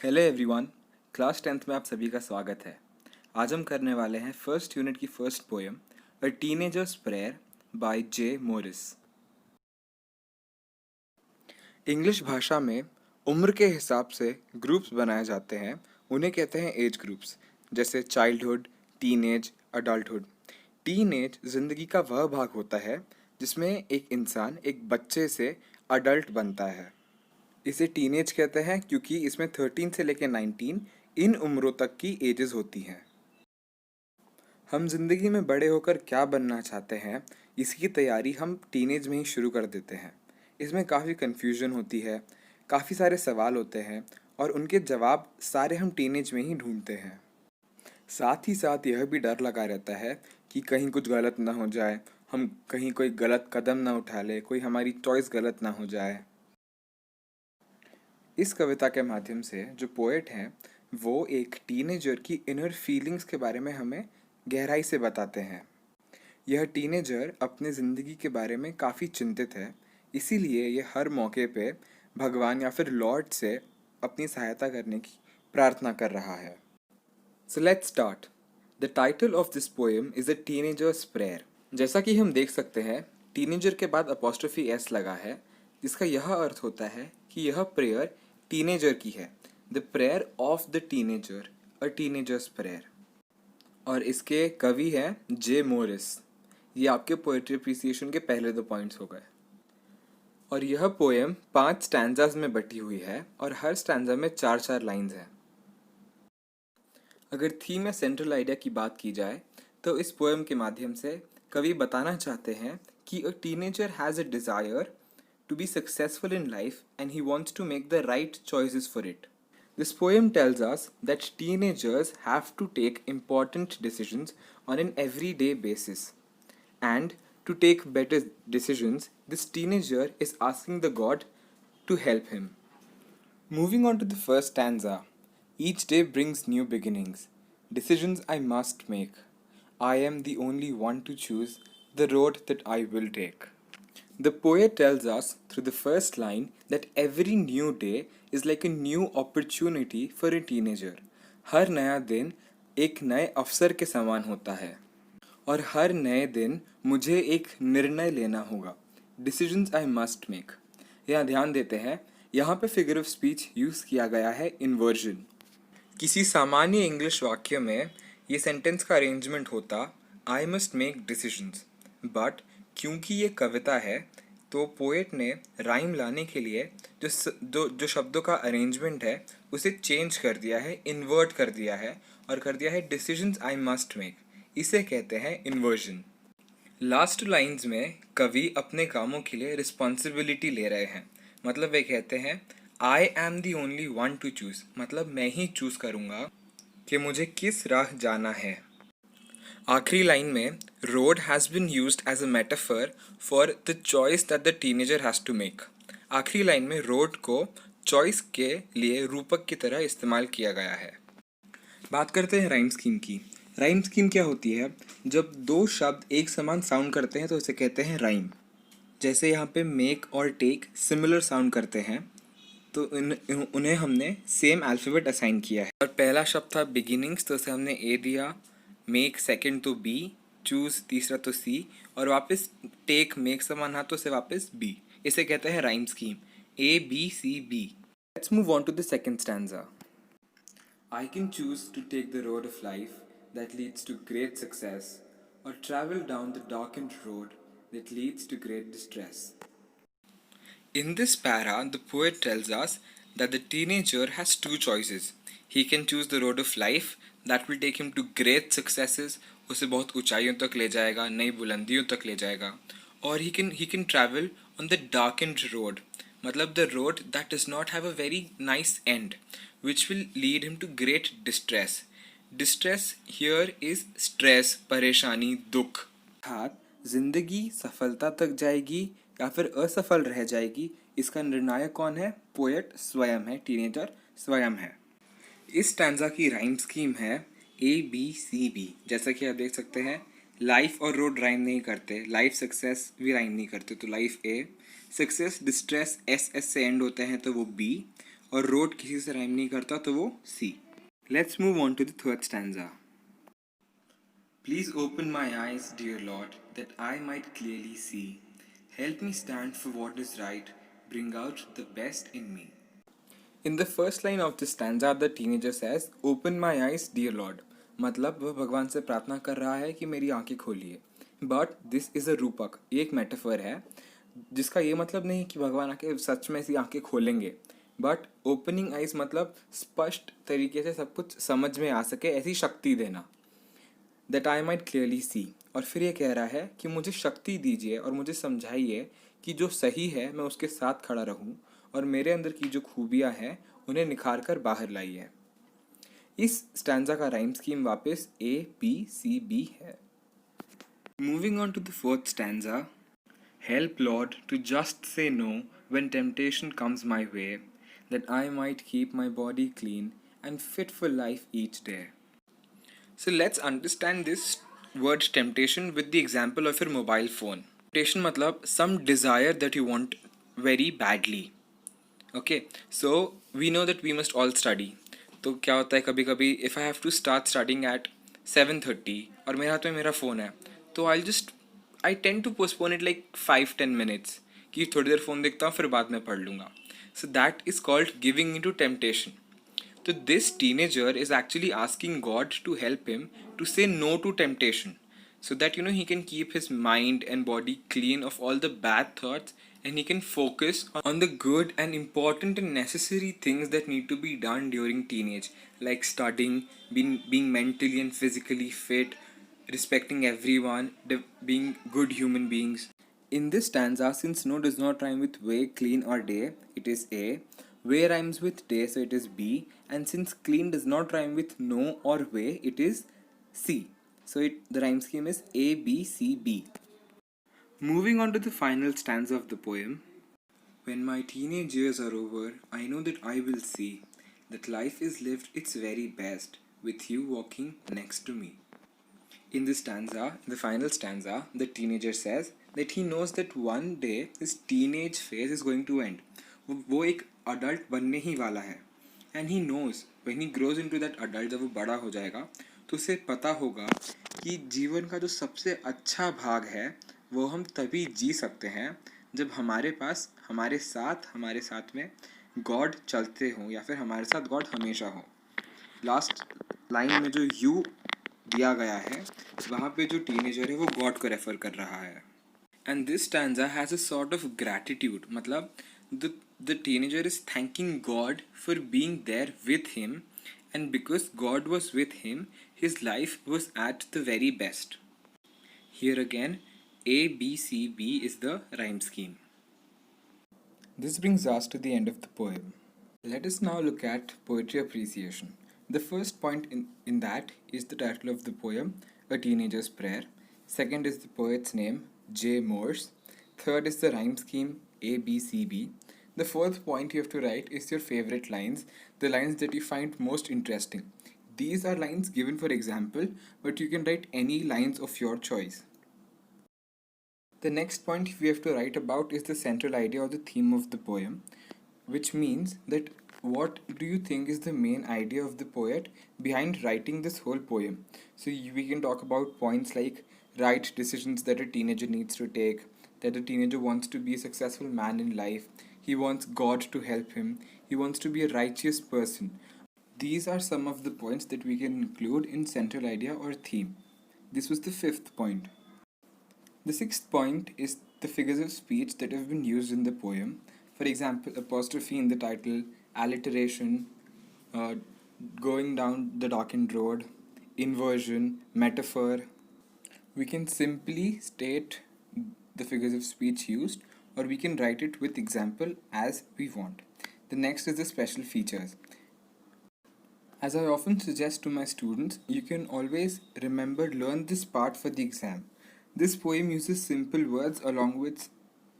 Hello everyone. Class 10th में आप सभी का स्वागत है। आज हम करने वाले हैं फर्स्ट यूनिट की first poem a teenagers prayer by J Morris. English भाषा में उम्र के हिसाब से ग्रुप्स बनाए जाते हैं। उन्हें कहते हैं एज ग्रुप्स, जैसे चाइल्डहुड, टीनेज, अडल्टहुड। टीनेज जिंदगी का वह भाग होता है जिसमें एक इंसान एक बच्चे से अडल्ट बनता है। इसे टीनेज कहते हैं क्योंकि इसमें 13 से लेकर 19 इन उम्रों तक की एजेस होती हैं। हम जिंदगी में बड़े होकर क्या बनना चाहते हैं, इसकी तैयारी हम टीनेज में ही शुरू कर देते हैं। इसमें काफ़ी कन्फ्यूजन होती है, काफ़ी सारे सवाल होते हैं और उनके जवाब सारे हम टीनेज में ही ढूंढते हैं। साथ ही साथ यह भी डर लगा रहता है कि कहीं कुछ गलत ना हो जाए, हम कहीं कोई गलत कदम ना उठा ले, कोई हमारी चॉइस गलत ना हो जाए। इस कविता के माध्यम से जो पोएट हैं वो एक टीनेजर की इनर फीलिंग्स के बारे में हमें गहराई से बताते हैं। यह टीनेजर अपने ज़िंदगी के बारे में काफ़ी चिंतित है, इसीलिए यह हर मौके पे भगवान या फिर लॉर्ड से अपनी सहायता करने की प्रार्थना कर रहा है। So let's start. The title of this poem is a teenagers prayer. जैसा कि हम देख सकते हैं, टीनेजर के बाद अपॉस्ट्रोफी एस लगा है, जिसका यह अर्थ होता है कि यह प्रेयर टीनेजर की है। The prayer of the teenager, a teenagers prayer. और इसके कवि हैं जे मोरिस। ये आपके पोएट्री अप्रिसिएशन के पहले 2 पॉइंट्स हो गए। और यह पोएम 5 स्टैंजाज में बटी हुई है और हर स्टैंजा में 4-4 लाइंस हैं। अगर थीम या सेंट्रल आइडिया की बात की जाए तो इस पोएम के माध्यम से कवि बताना चाहते हैं कि a teenager has a desire to be successful in life and he wants to make the right choices for it. This poem tells us that teenagers have to take important decisions on an everyday basis. And to take better decisions, this teenager is asking the God to help him. Moving on to the first stanza. Each day brings new beginnings. Decisions I must make. I am the only one to choose the road that I will take. The poet tells us through the first line that every new day is like a new opportunity for a teenager. हर नया दिन एक नए अवसर के समान होता है और हर नए दिन मुझे एक निर्णय लेना होगा। Decisions I must make. यहाँ ध्यान देते हैं, यहाँ पे फिगर ऑफ स्पीच यूज़ किया गया है इन्वर्जन। किसी सामान्य इंग्लिश वाक्य में ये सेंटेंस का अरेंजमेंट होता I must make decisions, but क्योंकि ये कविता है तो पोएट ने राइम लाने के लिए जो शब्दों का अरेंजमेंट है उसे चेंज कर दिया है, इन्वर्ट कर दिया है और कर दिया है डिसीजंस आई मस्ट मेक। इसे कहते हैं इन्वर्जन। लास्ट लाइंस में कवि अपने कामों के लिए रिस्पॉन्सिबिलिटी ले रहे हैं। मतलब वे कहते हैं I am the only one two choose, मतलब मैं ही चूज़ करूँगा कि मुझे किस राह जाना है। आखिरी लाइन में road has been used as a metaphor for the choice that the teenager has to make. आखिरी लाइन में रोड को चॉइस के लिए रूपक की तरह इस्तेमाल किया गया है। बात करते हैं राइम स्कीम की। राइम स्कीम क्या होती है? जब दो शब्द एक समान साउंड करते हैं तो इसे कहते हैं राइम। जैसे यहाँ पे मेक और टेक सिमिलर साउंड करते हैं तो उन्हें हमने सेम अल्फ़ाबेट असाइन किया है। और पहला शब्द था बिगिनिंग्स, तो उसे हमने ए दिया। मेक सेकंड तो बी, चूज़ तीसरा तो सी और वापस टेक मेक समान हाथ तो से वापस बी। इसे कहते हैं rhyme scheme, A B C B. Let's move on to the second stanza. I can choose to take the road of life that leads to great success or travel down the darkened road that leads to great distress. In this para, the poet tells us that the teenager has two choices. He can choose the road of life that will take him to great successes, उसे बहुत ऊंचाइयों तक ले जाएगा, नई बुलंदियों तक ले जाएगा। और he can travel on the darkened road, मतलब the road that does not have a very nice end, which will lead him to great distress. Distress here is stress, परेशानी, दुख। अर्थात जिंदगी सफलता तक जाएगी या फिर असफल रह जाएगी, इसका निर्णायक कौन है? पोएट स्वयं है, टीनेजर स्वयं है। इस स्टैंजा की राइम स्कीम है ए बी सी बी। जैसा कि आप देख सकते हैं, लाइफ और रोड राइम नहीं करते, लाइफ सक्सेस भी राइम नहीं करते, तो life a, success distress S S से एंड होते हैं तो वो बी, और रोड किसी से राइम नहीं करता तो वो सी. Let's move on to the third stanza. Please open my eyes, dear Lord, that I might clearly see. Help me stand for what is right. Bring out the best in me. In the first line of this stanza, the teenager says, "Open my eyes, dear Lord." मतलब वह भगवान से प्रार्थना कर रहा है कि मेरी आंखें खोलिए. बट दिस इज अ रूपक, ये एक मेटाफर है जिसका ये मतलब नहीं कि भगवान आके सच में ऐसी आंखें खोलेंगे. बट ओपनिंग आइज मतलब स्पष्ट तरीके से सब कुछ समझ में आ सके, ऐसी शक्ति देना. That I might clearly see. और फिर ये कह रहा है कि मुझे शक्ति दीजिए और मुझे समझाइए कि जो सही है मैं उसके साथ खड़ा रहूं और मेरे अंदर की जो खूबियां हैं उन्हें निखार कर बाहर लाई है. इस स्टैंजा का राइम स्कीम वापस ए बी सी बी है. Moving on to the fourth stanza. Help, Lord, to just say no when temptation comes my way, that I might keep my body clean and fit for life each day. So let's understand this word temptation with the example of your mobile phone. Temptation matlab some desire that you want very badly. Okay, so we know that we must all study. तो क्या होता है कभी कभी if I have to start studying at 7:30 और मेरे हाथ में मेरा फ़ोन है तो I tend to postpone it like 5-10 minutes कि थोड़ी देर फ़ोन देखता हूँ फिर बाद में पढ़ लूँगा. So that is called giving into temptation. So this teenager is actually asking God to help him to say no to temptation so that he can keep his mind and body clean of all the bad thoughts and he can focus on the good and important and necessary things that need to be done during teenage, like studying, being mentally and physically fit, respecting everyone, being good human beings. In this stanza, since no does not rhyme with way, clean, or day, it is A. Way rhymes with day, so it is B. And since clean does not rhyme with no or way, it is C. So the rhyme scheme is A, B, C, B. Moving on to the final stanza of the poem. When my teenage years are over, I know that I will see that life is lived its very best with you walking next to me. In this stanza, the final stanza, the teenager says that he knows that one day his teenage phase is going to end. वो एक adult बनने ही वाला है. And he knows when he grows into that adult, जब वो बड़ा हो जाएगा तो उसे पता होगा कि जीवन का जो सबसे अच्छा भाग है वो हम तभी जी सकते हैं जब हमारे पास हमारे साथ में गॉड चलते हों या फिर हमारे साथ गॉड हमेशा हो. लास्ट लाइन में जो यू दिया गया है वहाँ पे जो टीनेजर है वो गॉड को रेफर कर रहा है. And this stanza has a sort of gratitude, मतलब the teenager is thanking God for being there with him, and because God was with him, his life was at the very best. Here again, A, B, C, B is the rhyme scheme. This brings us to the end of the poem. Let us now look at poetry appreciation. The first point in that is the title of the poem, A Teenager's Prayer. Second is the poet's name, J. Morse. Third is the rhyme scheme, A, B, C, B. The fourth point you have to write is your favorite lines, the lines that you find most interesting. These are lines given for example, but you can write any lines of your choice. The next point we have to write about is the central idea or the theme of the poem, which means that what do you think is the main idea of the poet behind writing this whole poem. So we can talk about points like right decisions that a teenager needs to take, that a teenager wants to be a successful man in life, he wants God to help him, he wants to be a righteous person. These are some of the points that we can include in central idea or theme. This was the fifth point. The sixth point is the figures of speech that have been used in the poem. For example, apostrophe in the title, alliteration, going down the darkened road, inversion, metaphor. We can simply state the figures of speech used, or we can write it with example as we want. The next is the special features. As I often suggest to my students, you can always learn this part for the exam. This poem uses simple words along with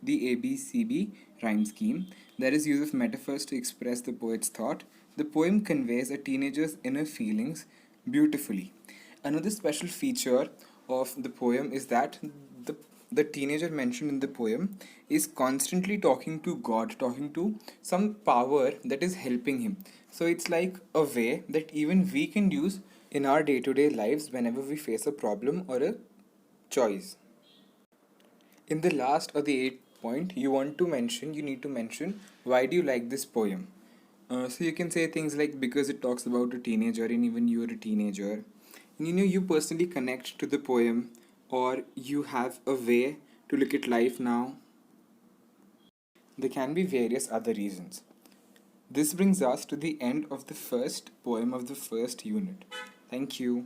the ABCB rhyme scheme. There is use of metaphors to express the poet's thought. The poem conveys a teenager's inner feelings beautifully. Another special feature of the poem is that the teenager mentioned in the poem is constantly talking to God, talking to some power that is helping him. So it's like a way that even we can use in our day to day lives whenever we face a problem or a choice. In the last or the eighth point, you need to mention why do you like this poem. So you can say things like because it talks about a teenager and even you're a teenager. And you personally connect to the poem, or you have a way to look at life now. There can be various other reasons. This brings us to the end of the first poem of the first unit. Thank you.